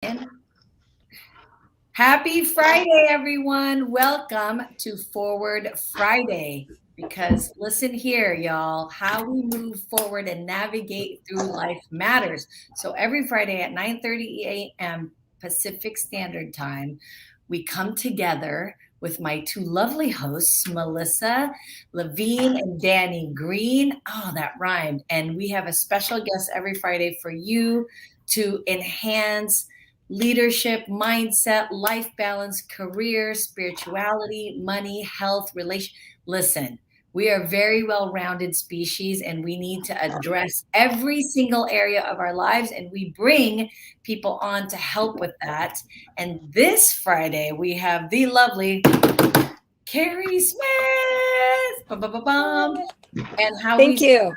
And happy Friday, everyone. Welcome to Forward Friday. Because listen here, y'all, how we move forward and navigate through life matters. So every Friday at 9:30 a.m. Pacific Standard Time, we come together with my two lovely hosts, Melissa Lavigne and Dani Green. Oh, that rhymed. And we have a special guest every Friday for you to enhance leadership, mindset, life balance, career, spirituality, money, health, relation. Listen, we are a very well-rounded species and we need to address every single area of our lives, and we bring people on to help with that. And this Friday we have the lovely Kerry Smith. Bum, bum, bum, bum. And how we Thank you.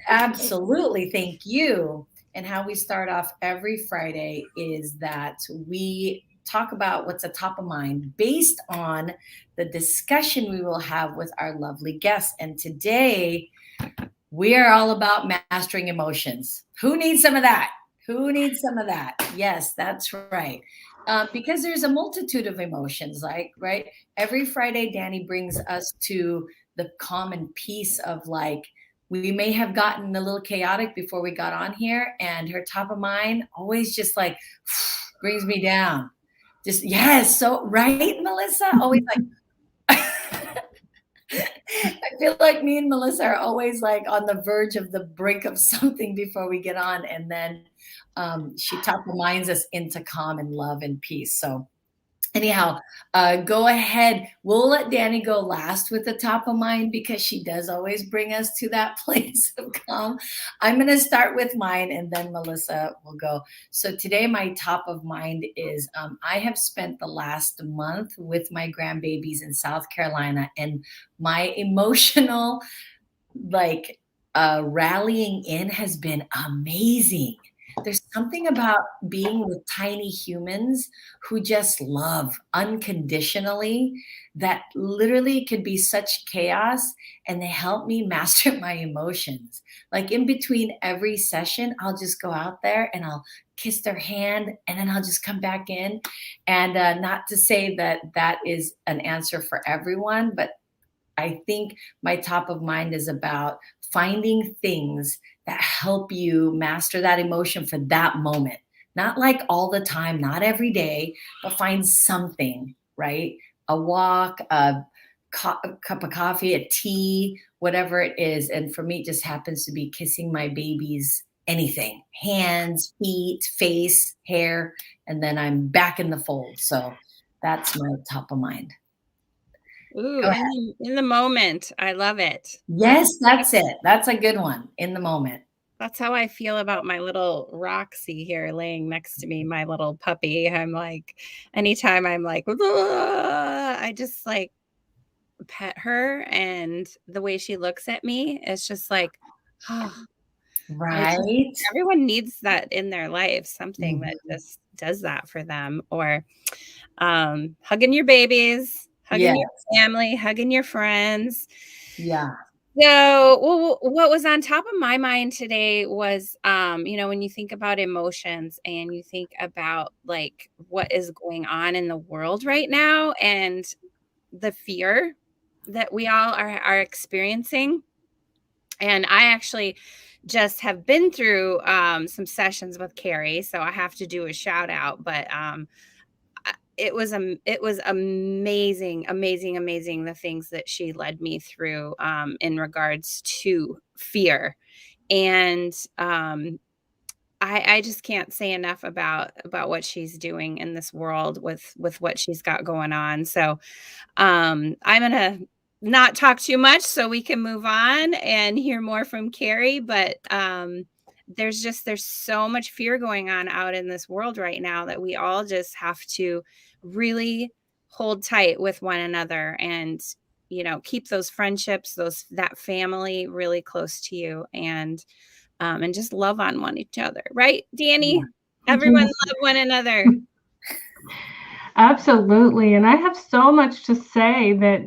absolutely thank you. And how we start off every Friday is that we talk about what's a top of mind based on the discussion we will have with our lovely guests. And today we are all about mastering emotions. Who needs some of that? Who needs some of that? Yes, that's right. Because there's a multitude of emotions, like, right? Every Friday, Dani brings us to the common piece of like, we may have gotten a little chaotic before we got on here, and her top of mind always just like brings me down. Just, yes, so right, Melissa? Always like, I feel like me and Melissa are always like on the verge of the brink of something before we get on, and then she top of minds us into calm and love and peace. So anyhow, go ahead. We'll let Dani go last with the top of mind because she does always bring us to that place of calm. I'm going to start with mine and then Melissa will go. So today, my top of mind is I have spent the last month with my grandbabies in South Carolina, and my emotional, like, rallying in has been amazing. There's something about being with tiny humans who just love unconditionally that literally could be such chaos, and they help me master my emotions. Like in between every session, I'll just go out there and I'll kiss their hand and then I'll just come back in. And not to say that that is an answer for everyone, but I think my top of mind is about finding things that help you master that emotion for that moment. Not like all the time, not every day, but find something, right? A walk, a cup of coffee, a tea, whatever it is. And for me, it just happens to be kissing my baby's anything, hands, feet, face, hair, and then I'm back in the fold. So that's my top of mind. Ooh, Go ahead. in the moment. I love it. Yes, that's it. That's a good one, in the moment. That's how I feel about my little Roxy here laying next to me, my little puppy. I'm like, anytime I'm like, I just like pet her, and the way she looks at me is just like, oh, I just, Right? everyone needs that in their life, something that Mhm. just does that for them. Or hugging your babies, hugging your Yes. family, hugging your friends. Yeah. So, what was on top of my mind today was, when you think about emotions and you think about like what is going on in the world right now and the fear that we all are experiencing. And I actually just have been through some sessions with Kerry, so I have to do a shout out. But it was amazing, amazing, amazing the things that she led me through in regards to fear. And I just can't say enough about what she's doing in this world with what she's got going on. So I'm gonna not talk too much so we can move on and hear more from Kerry. But there's so much fear going on out in this world right now that we all just have to really hold tight with one another and keep those friendships, those that family really close to you, and just love on one each other, right, Dani? Everyone love one another. Absolutely. And I have so much to say that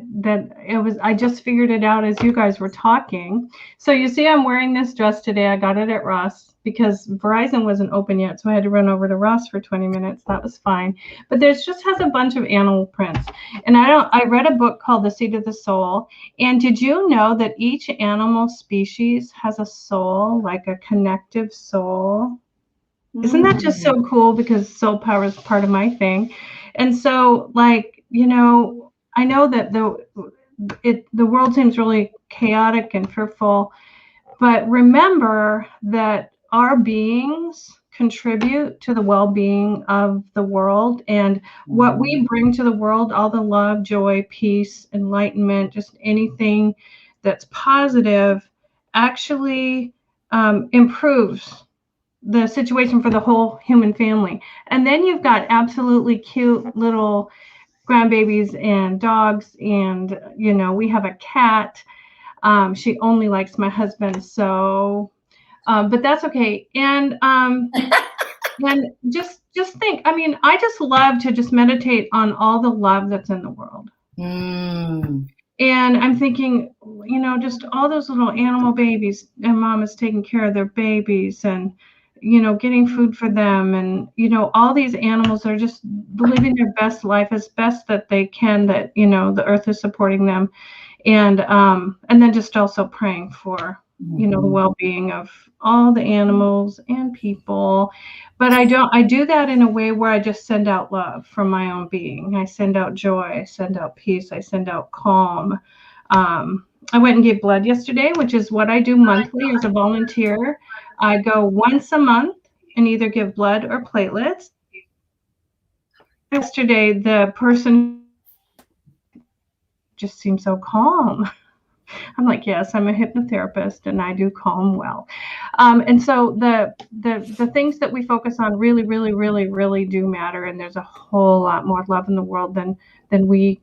it was I just figured it out as you guys were talking. So you see I'm wearing this dress today. I got it at Ross because Verizon wasn't open yet, so I had to run over to Ross for 20 minutes. That was fine. But there's just has a bunch of animal prints. And I read a book called The Seat of the Soul. And did you know that each animal species has a soul, like a connective soul? Isn't that just so cool? Because soul power is part of my thing. And so, like, you know, I know that the world seems really chaotic and fearful, but remember that our beings contribute to the well-being of the world, and what we bring to the world, all the love, joy, peace, enlightenment, just anything that's positive, actually improves the situation for the whole human family. And then you've got absolutely cute little grandbabies and dogs, and you know, we have a cat. She only likes my husband, so but that's okay. And just think, I mean, I just love to just meditate on all the love that's in the world. And I'm thinking, you know, just all those little animal babies, and mom is taking care of their babies, and you know, getting food for them, and you know, all these animals are just living their best life as best that they can, that you know, the earth is supporting them. And then just also praying for, you know, the well-being of all the animals and people. But I do that in a way where I just send out love from my own being. I send out joy, I send out peace, I send out calm. I went and gave blood yesterday, which is what I do monthly as a volunteer. I go once a month and either give blood or platelets. Yesterday, the person just seemed so calm. I'm like, yes, I'm a hypnotherapist and I do calm well. And so the things that we focus on really, really, really, really do matter. And there's a whole lot more love in the world than we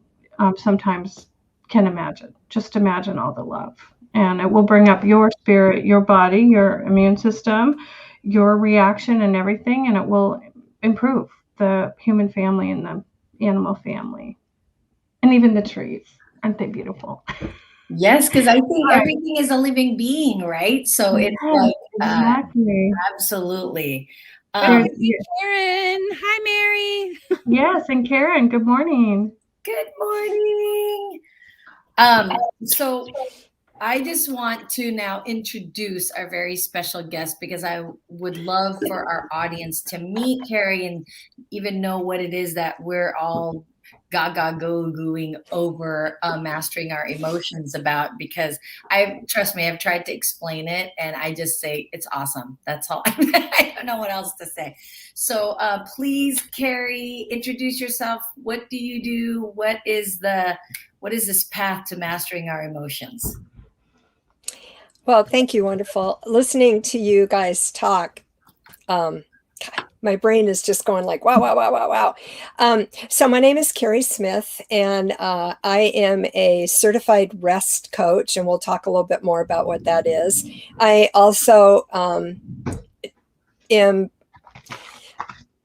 sometimes can imagine. Just imagine all the love. And it will bring up your spirit, your body, your immune system, your reaction and everything. And it will improve the human family and the animal family. And even the trees. Aren't they beautiful? Yes, because I think everything is a living being, right? So it's like exactly. Absolutely. Karen. Hi, Mary. Yes, and Karen, good morning. Good morning. So I just want to now introduce our very special guest, because I would love for our audience to meet Kerry and even know what it is that we're all gaga go-gooing over mastering our emotions about, because trust me, I've tried to explain it and I just say it's awesome. That's all. I don't know what else to say. So please, Kerry, introduce yourself. What do you do? What is this path to mastering our emotions? Well, thank you. Wonderful. Listening to you guys talk, my brain is just going like, wow, wow, wow, wow, wow. So my name is Kerry Smith, and I am a certified rest coach, and we'll talk a little bit more about what that is. I also am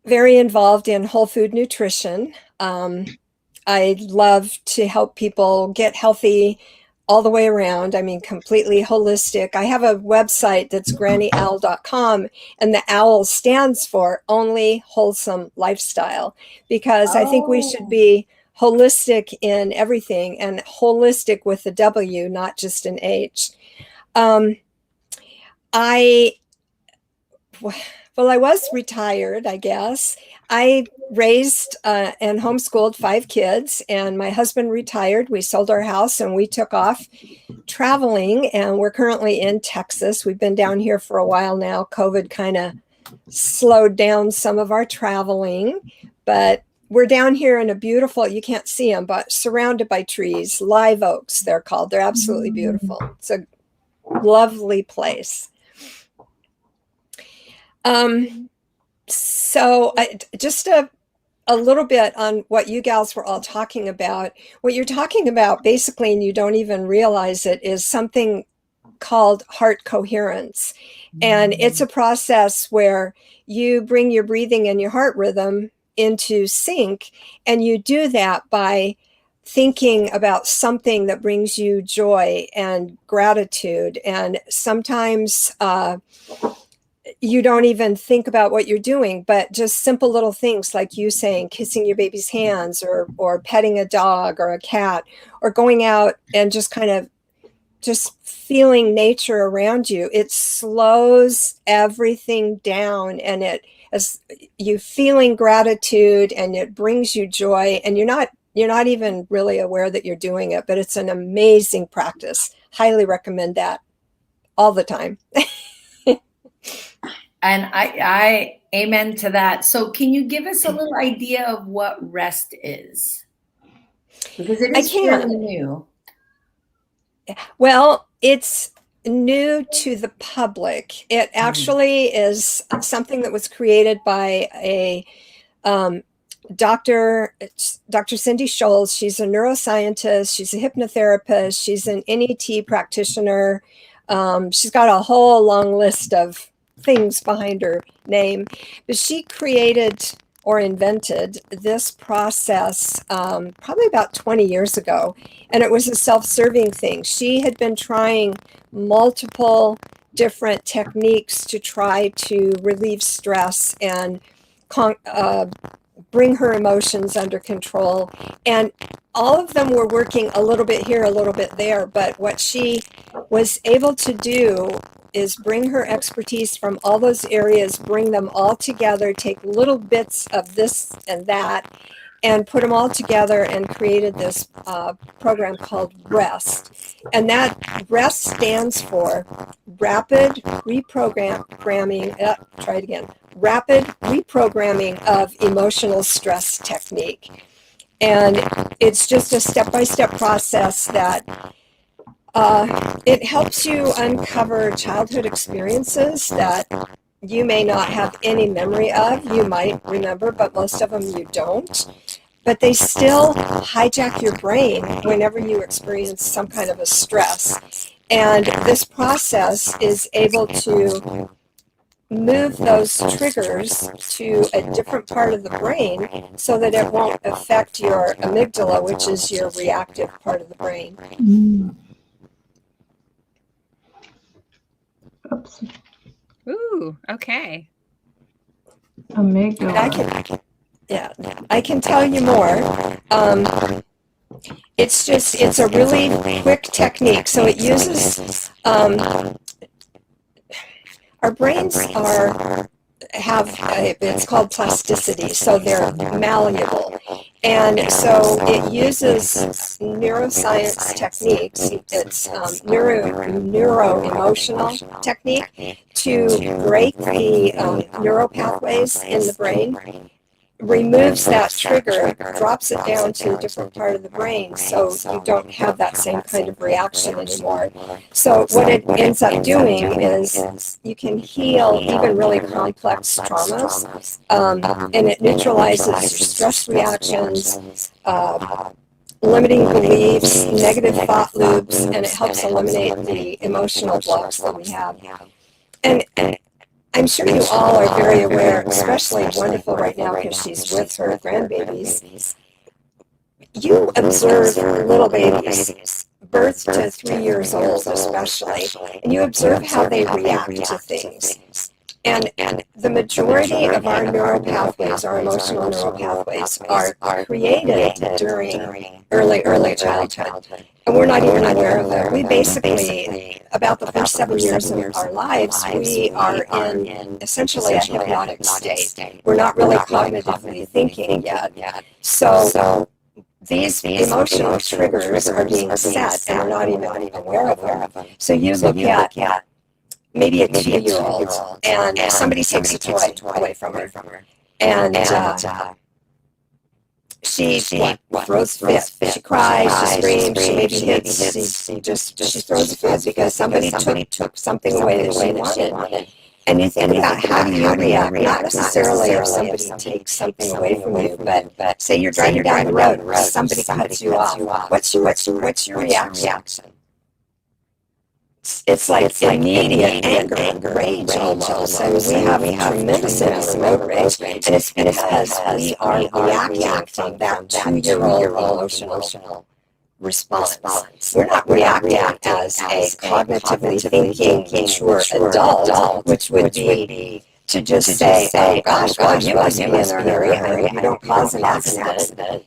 very involved in whole food nutrition. I love to help people get healthy all the way around. I mean, completely holistic. I have a website that's grannyowl.com, and the owl stands for Only Wholesome Lifestyle, because I think we should be holistic in everything, and holistic with a W, not just an H. I was retired, I guess. I raised and homeschooled 5 kids, and my husband retired. We sold our house and we took off traveling, and we're currently in Texas. We've been down here for a while now. COVID kind of slowed down some of our traveling, but we're down here in a beautiful, you can't see them, but surrounded by trees, live oaks, they're called. They're absolutely beautiful. It's a lovely place. So just a little bit on what you gals were all talking about. What you're talking about basically, and you don't even realize it, is something called heart coherence. And it's a process where you bring your breathing and your heart rhythm into sync. And you do that by thinking about something that brings you joy and gratitude. And sometimes you don't even think about what you're doing, but just simple little things like you saying, kissing your baby's hands, or petting a dog or a cat, or going out and just kind of just feeling nature around you. It slows everything down, and it, as you feeling gratitude, and it brings you joy, and you're not even really aware that you're doing it, but it's an amazing practice. Highly recommend that all the time. And I amen to that. So can you give us a little idea of what rest is? Because it is fairly new. Well, it's new to the public. It actually is something that was created by a Dr. Cindy Scholes. She's a neuroscientist. She's a hypnotherapist. She's an NET practitioner. She's got a whole long list of things behind her name, but she created or invented this process probably about 20 years ago, and it was a self-serving thing. She had been trying multiple different techniques to try to relieve stress and bring her emotions under control, and all of them were working a little bit here, a little bit there, but what she was able to do is bring her expertise from all those areas, bring them all together, take little bits of this and that, and put them all together, and created this program called REST. And that REST stands for Rapid Reprogramming, try it again, Rapid Reprogramming of Emotional Stress Technique. And it's just a step-by-step process that it helps you uncover childhood experiences that you may not have any memory of. You might remember, but most of them you don't. But they still hijack your brain whenever you experience some kind of a stress. And this process is able to move those triggers to a different part of the brain so that it won't affect your amygdala, which is your reactive part of the brain. Oops. Ooh, okay. Amygdala. I can tell you more. It's a really quick technique. So it uses, our brains it's called plasticity, so they're malleable. And so it uses neuroscience techniques. It's neuro-emotional technique to break the neural pathways in the brain, removes that trigger, drops it down to a different part of the brain, so you don't have that same kind of reaction anymore. So what it ends up doing is you can heal even really complex traumas, and it neutralizes your stress reactions, limiting beliefs, negative thought loops, and it helps eliminate the emotional blocks that we have. And I'm sure you all are very aware, especially Wonderful right now because she's with her grandbabies. You observe little babies, birth to 3 years old especially, and you observe how they react to things. And the majority of our neural pathways, our emotional neural pathways, are created during early childhood. And we're not even aware of it. We basically, about the first 7 years of our lives, we are in essentially a hypnotic state. We're not really cognitively thinking yet. So these emotional triggers are being set, and we're not even aware of them. So you look at maybe a 2-year-old, and somebody takes a toy away from her, and she throws a fit. She cries, she screams, she maybe hits, she throws a fit because somebody took something away that she wanted. And you think about how do you react, not necessarily if somebody takes something away from you, but say you're driving down the road, somebody cuts you off. What's your reaction? It's like immediate anger, rage almost. I mean, we have a tremendous amount of rage, and it's because we are reacting to that 2-year-old emotional response. We're not reacting as a cognitively thinking, mature adult, which would be to just say, oh gosh, well, you must be in a hurry. I hope you don't cause an accident.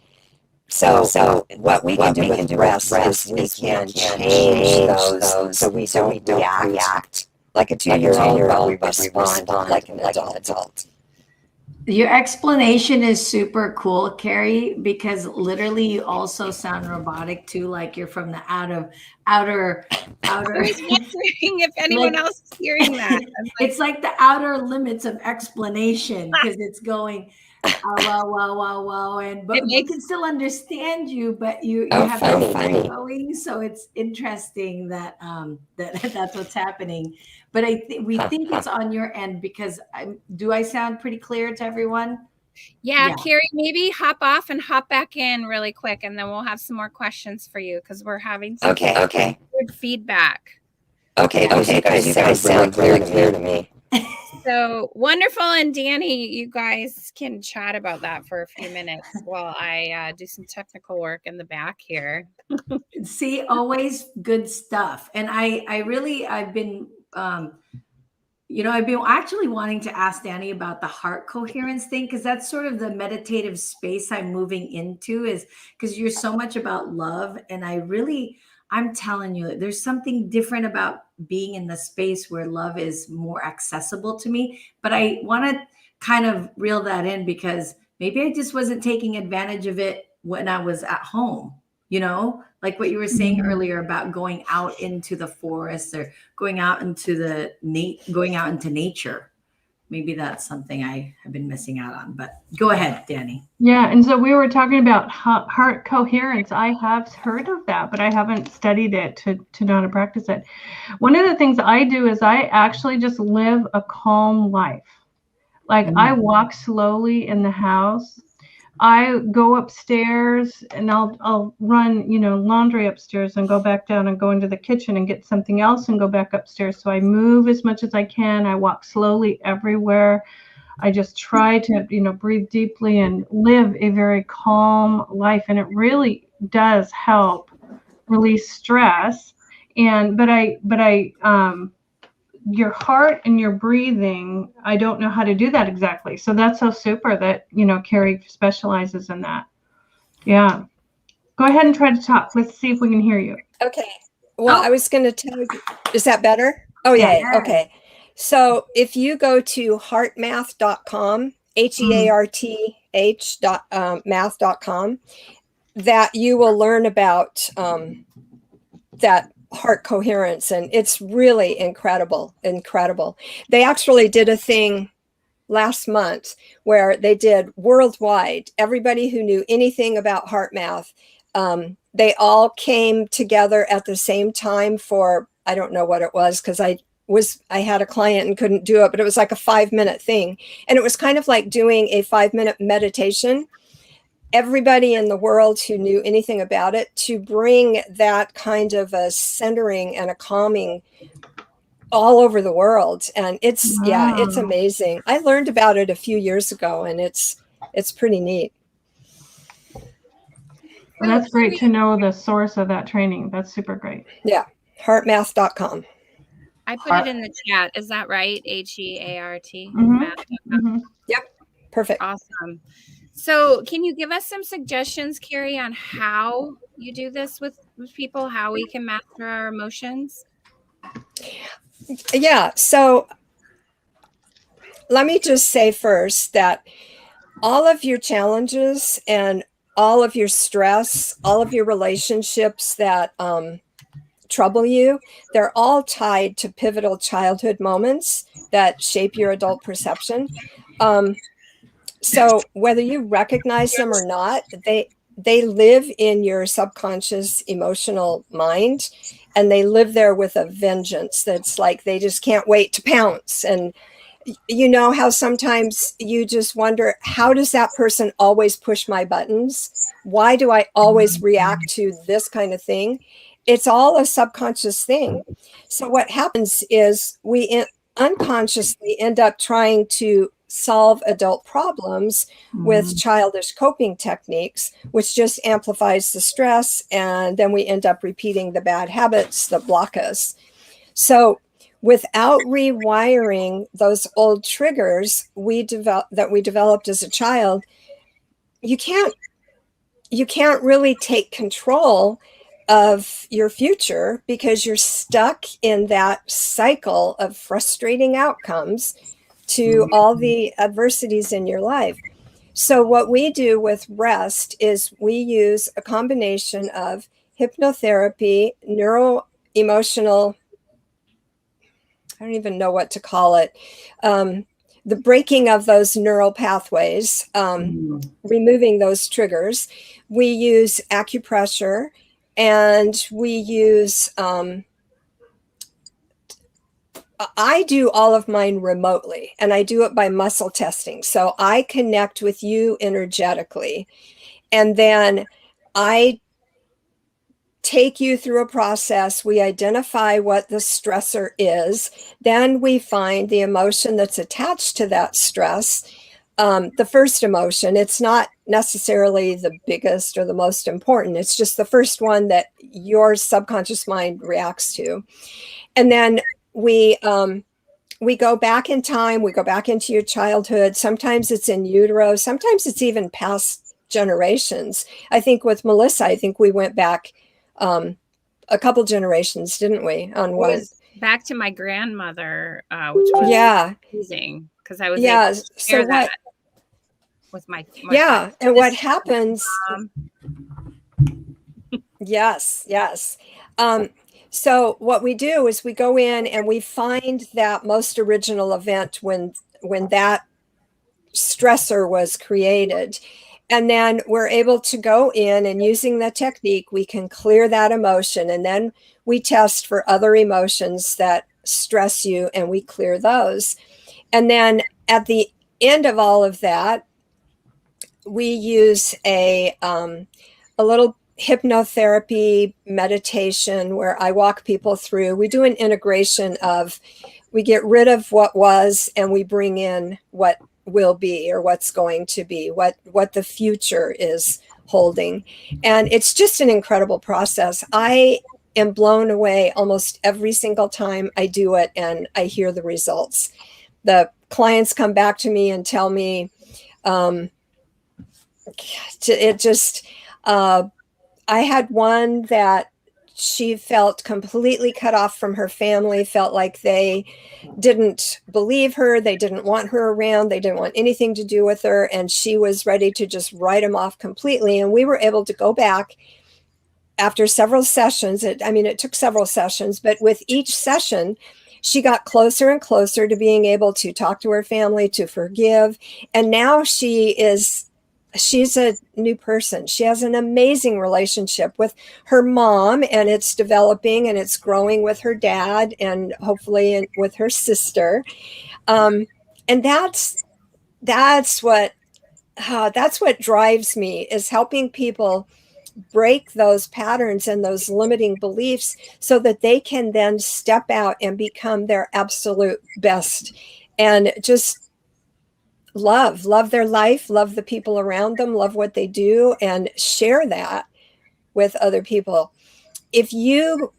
So what we can do with rest is we can change those so we don't react like a 2-year-old, but we respond like an adult. Your explanation is super cool, Kerry, because literally you also sound robotic too, like you're from the outer. I was wondering if anyone else is hearing that. It's like the outer limits of explanation, because it's going, wow, but we can still understand you, but you have that going. So it's interesting that that's what's happening. But we think it's on your end, because do I sound pretty clear to everyone? Yeah, Kerry, maybe hop off and hop back in really quick, and then we'll have some more questions for you, because we're having some good feedback. Okay, you guys sound clear to me. So wonderful. And Dani, you guys can chat about that for a few minutes while I do some technical work in the back here. See, always good stuff. And I've been actually wanting to ask Dani about the heart coherence thing, because that's sort of the meditative space I'm moving into, is because you're so much about love. And I'm telling you, there's something different about being in the space where love is more accessible to me. But I want to kind of reel that in, because maybe I just wasn't taking advantage of it when I was at home, like what you were saying earlier about going out into the forest, or going out into nature. Maybe that's something I have been missing out on, but go ahead, Dani. Yeah. And so we were talking about heart coherence. I have heard of that, but I haven't studied it to know how to practice it. One of the things I do is I actually just live a calm life. Like I walk slowly in the house. I go upstairs and I'll run, laundry upstairs and go back down and go into the kitchen and get something else and go back upstairs. So I move as much as I can. I walk slowly everywhere. I just try to, breathe deeply and live a very calm life. And it really does help release stress. But your heart and your breathing, I don't know how to do that exactly. So that's so super that, Kerry specializes in that. Yeah. Go ahead and try to talk. Let's see if we can hear you. Okay. Well, I was going to tell you, is that better? Oh, yeah. Okay. So if you go to heartmath.com, HEARTH.math.com, that you will learn about that heart coherence, and it's really incredible. They actually did a thing last month where they did worldwide, everybody who knew anything about HeartMath, they all came together at the same time for, I don't know what it was, because I had a client and couldn't do it, but it was like a 5-minute thing, and it was kind of like doing a 5-minute meditation. Everybody in the world who knew anything about it, to bring that kind of a centering and a calming all over the world. And it's amazing. I learned about it a few years ago, and it's pretty neat. Well, that's great to know the source of that training. That's super great. Yeah. Heartmath.com. I put it in the chat. Is that right? HEART. Yep. Perfect. Awesome. So can you give us some suggestions, Kerry, on how you do this with people, how we can master our emotions? Yeah. So let me just say first that all of your challenges and all of your stress, all of your relationships that trouble you, they're all tied to pivotal childhood moments that shape your adult perception. So whether you recognize them or not, they live in your subconscious emotional mind, and they live there with a vengeance that's like they just can't wait to pounce. And you know how sometimes you just wonder, how does that person always push my buttons? Why do I always react to this kind of thing? It's all a subconscious thing. So what happens is we unconsciously end up trying to solve adult problems with childish coping techniques, which just amplifies the stress. And then we end up repeating the bad habits that block us. So without rewiring those old triggers that we developed as a child, you can't really take control of your future, because you're stuck in that cycle of frustrating outcomes to all the adversities in your life. So what we do with rest is we use a combination of hypnotherapy, neuro-emotional, I don't even know what to call it, the breaking of those neural pathways, removing those triggers. We use acupressure, and we use, I do all of mine remotely, and I do it by muscle testing. So I connect with you energetically, and then I take you through a process. We identify what the stressor is. Then we find the emotion that's attached to that stress. The first emotion, it's not necessarily the biggest or the most important. It's just the first one that your subconscious mind reacts to. And then we go back in time. We go back into your childhood. Sometimes it's in utero. Sometimes it's even past generations. I think with Melissa, I think we went back a couple generations, didn't we? On what? Back to my grandmother, which was amazing, because I was able to share that with my and what happens? Yes. So what we do is we go in and we find that most original event when that stressor was created. And then we're able to go in, and using the technique, we can clear that emotion. And then we test for other emotions that stress you, and we clear those. And then at the end of all of that, we use a little hypnotherapy meditation where I walk people through. We do an integration of, we get rid of what was and we bring in what will be, or what's going to be, what the future is holding. And it's just an incredible process. I am blown away almost every single time I do it and I hear the results. The clients come back to me and tell me, I had one that she felt completely cut off from her family, felt like they didn't believe her, they didn't want her around, they didn't want anything to do with her, and she was ready to just write them off completely. And we were able to go back after several sessions. It took several sessions, but with each session, she got closer and closer to being able to talk to her family, to forgive. And now she's a new person. She has an amazing relationship with her mom, and it's developing and it's growing with her dad, and hopefully with her sister. And that's what drives me, is helping people break those patterns and those limiting beliefs so that they can then step out and become their absolute best, and just love their life, love the people around them, love what they do, and share that with other people. If you,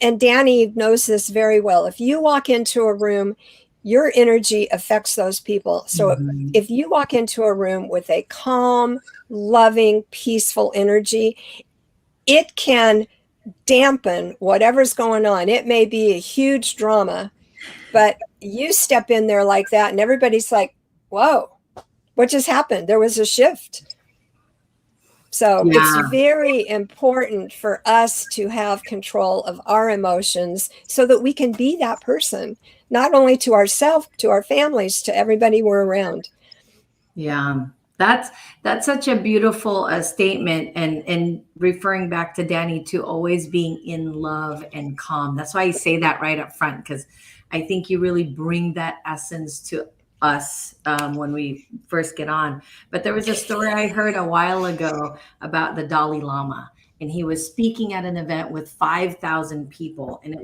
and Dani knows this very well, if you walk into a room, your energy affects those people. So if you walk into a room with a calm, loving, peaceful energy, it can dampen whatever's going on. It may be a huge drama, but you step in there like that and everybody's like, whoa, what just happened? There was a shift. So it's very important for us to have control of our emotions so that we can be that person, not only to ourselves, to our families, to everybody we're around. Yeah, that's such a beautiful statement, and referring back to Dani, to always being in love and calm. That's why I say that right up front, because I think you really bring that essence to us when we first get on. But there was a story I heard a while ago about the Dalai Lama, and he was speaking at an event with 5,000 people, and it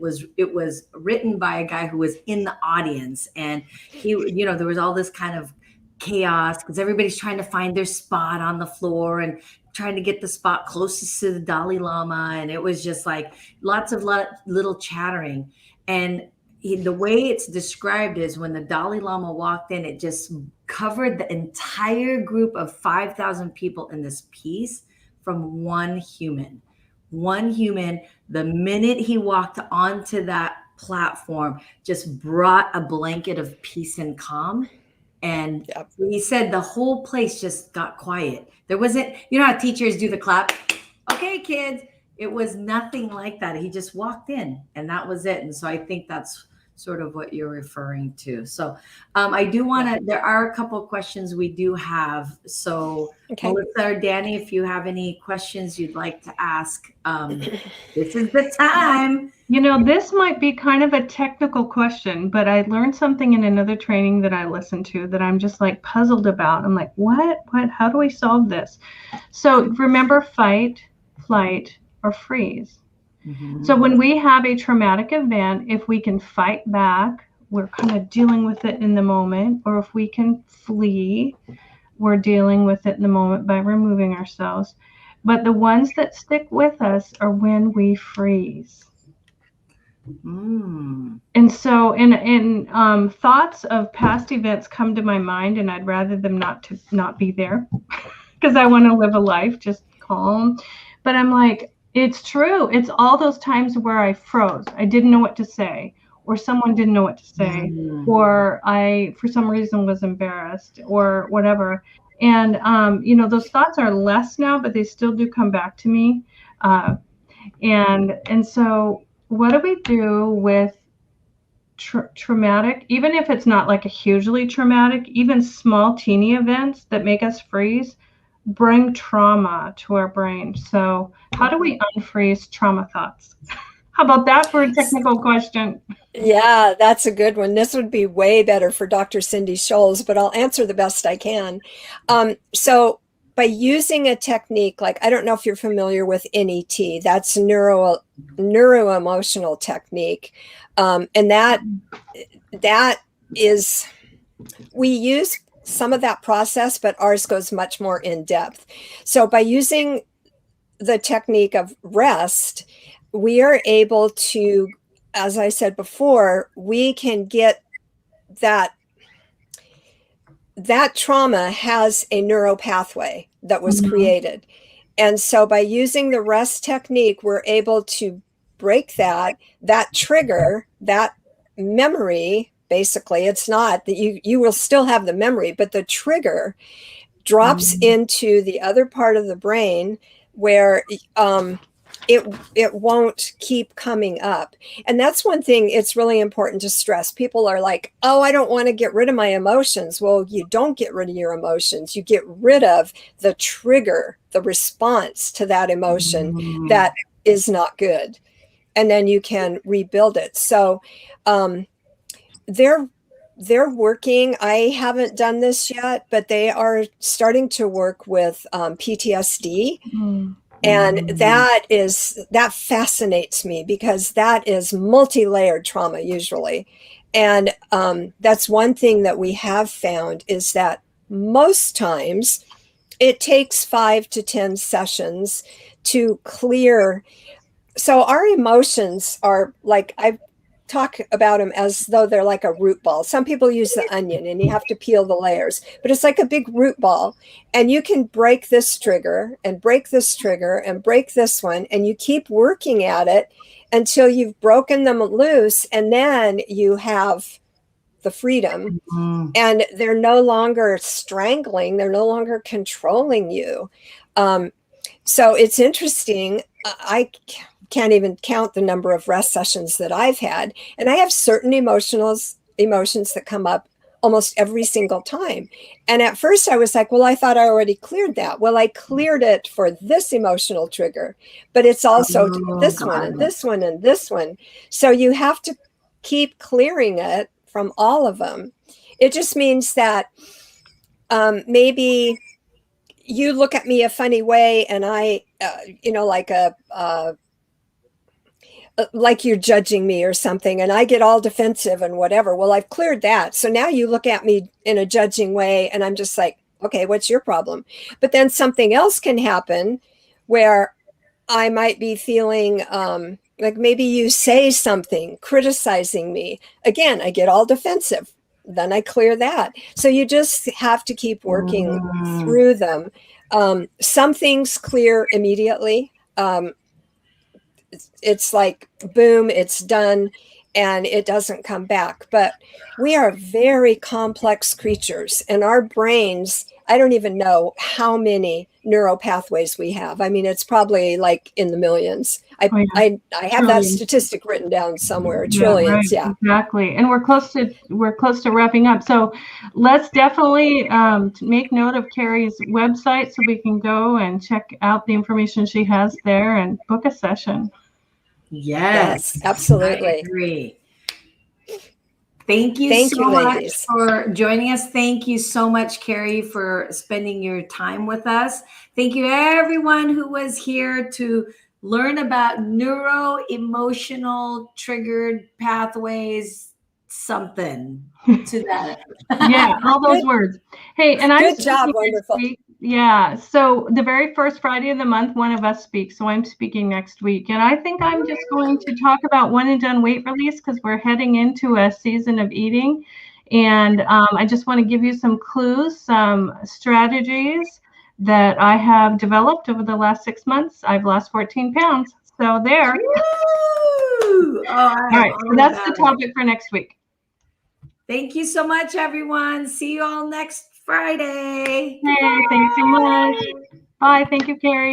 was written by a guy who was in the audience, and he, there was all this kind of chaos because everybody's trying to find their spot on the floor and trying to get the spot closest to the Dalai Lama. And it was just like lots of little chattering. And the way it's described is when the Dalai Lama walked in, it just covered the entire group of 5,000 people in this piece from one human. One human, the minute he walked onto that platform, just brought a blanket of peace and calm. And Yep. he said the whole place just got quiet. There wasn't, you know how teachers do the clap? Okay, kids. It was nothing like that. He just walked in and that was it. And so I think that's sort of what you're referring to. So I do want to, there are a couple of questions we do have. So Okay. Melissa or Dani, if you have any questions you'd like to ask, this is the time. You know, this might be kind of a technical question, but I learned something in another training that I listened to that I'm just like puzzled about. I'm like, what, how do we solve this? So remember fight, flight, or freeze. Mm-hmm. So when we have a traumatic event, if we can fight back, we're kind of dealing with it in the moment, or if we can flee, we're dealing with it in the moment by removing ourselves. But the ones that stick with us are when we freeze. And so in thoughts of past events come to my mind, and I'd rather them not be there because I want to live a life just calm. But I'm like, it's true. It's all those times where I froze. I didn't know what to say, or someone didn't know what to say, or I, for some reason, was embarrassed or whatever. And, you know, those thoughts are less now, but they still do come back to me. And so what do we do with traumatic, even if it's not like a hugely traumatic, even small teeny events that make us freeze, bring trauma to our brain. So how do we unfreeze trauma thoughts? How about that for a technical question? Yeah, that's a good one. This would be way better for Dr. Cindy Scholes, but I'll answer the best I can. So by using a technique, like, I don't know if you're familiar with NET, that's neuro-emotional technique. And that is, we use some of that process, but ours goes much more in depth. So by using the technique of rest, we are able to, as I said before, we can get that trauma has a neural pathway that was created. And so by using the rest technique, we're able to break that trigger, that memory. Basically, it's not that you will still have the memory, but the trigger drops into the other part of the brain where it won't keep coming up. And that's one thing it's really important to stress. People are like, oh, I don't want to get rid of my emotions. Well, you don't get rid of your emotions. You get rid of the trigger, the response to that emotion that is not good. And then you can rebuild it. So they're working. I haven't done this yet, but they are starting to work with PTSD. And that fascinates me because that is multi-layered trauma usually. And that's one thing that we have found is that most times it takes 5 to 10 sessions to clear. So our emotions are like, I talk about them as though they're like a root ball. Some people use the onion and you have to peel the layers, but it's like a big root ball. And you can break this trigger and break this trigger and break this one. And you keep working at it until you've broken them loose. And then you have the freedom and they're no longer strangling. They're no longer controlling you. So it's interesting. I can't even count the number of rest sessions that I've had. And I have certain emotions that come up almost every single time. And at first I was like, well, I thought I already cleared that. Well, I cleared it for this emotional trigger, but it's also this one and this one and this one. So you have to keep clearing it from all of them. It just means that maybe you look at me a funny way and I, like like you're judging me or something, and I get all defensive and whatever. Well, I've cleared that. So now you look at me in a judging way, and I'm just like, okay, what's your problem? But then something else can happen where I might be feeling like maybe you say something criticizing me. Again, I get all defensive. Then I clear that. So you just have to keep working through them. Some things clear immediately. It's like, boom, it's done, and it doesn't come back. But we are very complex creatures, and our brains, I don't even know how many neural pathways we have. I mean, it's probably like in the millions. I have that statistic written down somewhere. Trillions, yeah, exactly. And we're close to wrapping up. So let's definitely make note of Kerry's website so we can go and check out the information she has there and book a session. Yes, absolutely. I agree. Thank you so much for joining us. Thank you so much, Kerry, for spending your time with us. Thank you, everyone who was here to learn about neuro-emotional triggered pathways, something to that. Yeah, all those words. Hey, and good job, wonderful. Yeah, so the very first Friday of the month, one of us speaks. So I'm speaking next week. And I think I'm just going to talk about one and done weight release because we're heading into a season of eating. And I just want to give you some clues, some strategies that I have developed over the last 6 months. I've lost 14 pounds. So there. Woo! All right, so that's the topic for next week. Thank you so much, everyone. See you all next Friday. Hey, thanks so much. Bye. Thank you, Kerry.